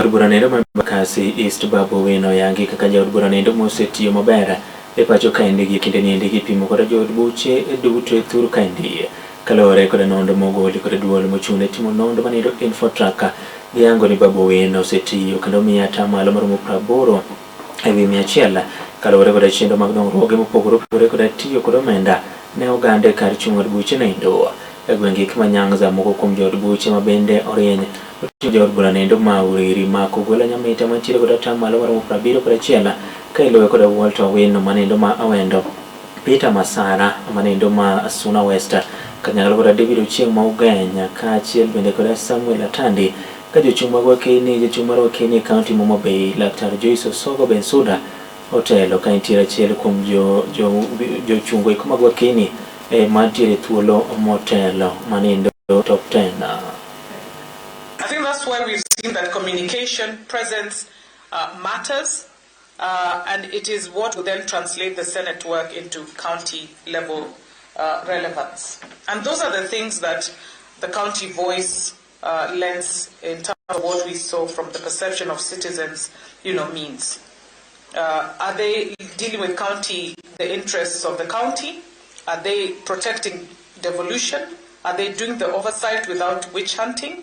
jaod bura nendo Embakasi East Babu Wino yangi kaka jaod bura nendo mosetiyo maber e pacho kaendi gi kinde niendi gipimo kod jood buche duto e thur kaendi kalore kod nondo mogoli kod duol mochune timo nondo manindo Infotrak giyango ni Babu Wino osetiyo kendo miya atamalo maromo 80 ewi 100 kalore kod chenro mag dongruoge mopogore opogore kod tiyo kod omenda ne ogande kar chung od buche nendo e gwenge Kimanyanza moko kuom jood buche mabende orieny jood bura nendo Mauriri mako gola nyamita mantiere kod atamalo maromo 71 ka iluwe kod Walter Wino manendo ma Awendo, Peter Masara manendo ma Asuna West, kanyakla kod David Ochieng ma Ugenya kaachiel bende kod Samuel Atandi ka jochung' mag Wakeni jochung' mar Wakeni e kaunti ma Homa Bay Laktar Joyce Osogo Bensuda otelo ka nitiere achiel kuom jochung' eko mag Wakeni mantiere thuolo motelo manindo top 10. I think that's why we've seen that communication presence matters, and it is what will then translate the Senate work into county level relevance. And those are the things that the county voice lends in terms of what we saw from the perception of citizens, means. Are they dealing with the interests of the county? Are they protecting devolution? Are they doing the oversight without witch hunting?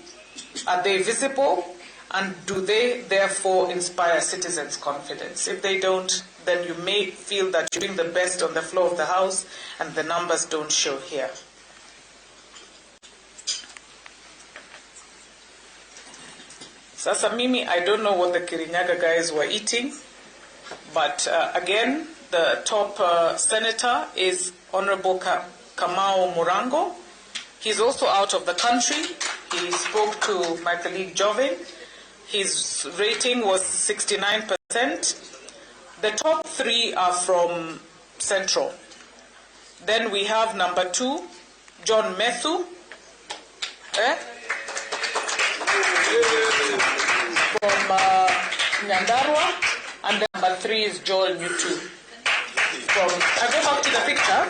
Are they visible? And do they therefore inspire citizens' confidence? If they don't, then you may feel that you're doing the best on the floor of the House and the numbers don't show here. Sasa mimi, I don't know what the Kirinyaga guys were eating, but again, the top senator is Honorable Kamau Murango. He's also out of the country. He spoke to my colleague Jovin. His rating was 69%. The top 3 are from Central. Then we have number 2, John Methu. From Nyandarua. And then number 3 is Joel Mutu. I go back to the picture.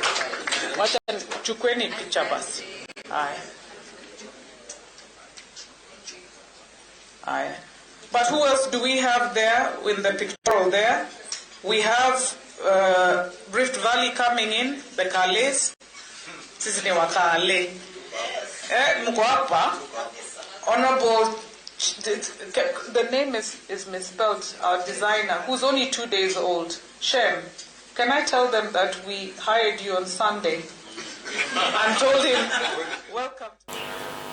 Wacha chukweni picture basi. Aye. But who else do we have there in the pictorial there? We have Rift Valley coming in, the Kales. Sisi ni Wakale. Mko hapa. Honorable, the name is misspelled, our designer, who's only 2 days old. Shem, can I tell them that we hired you on Sunday and told him, welcome.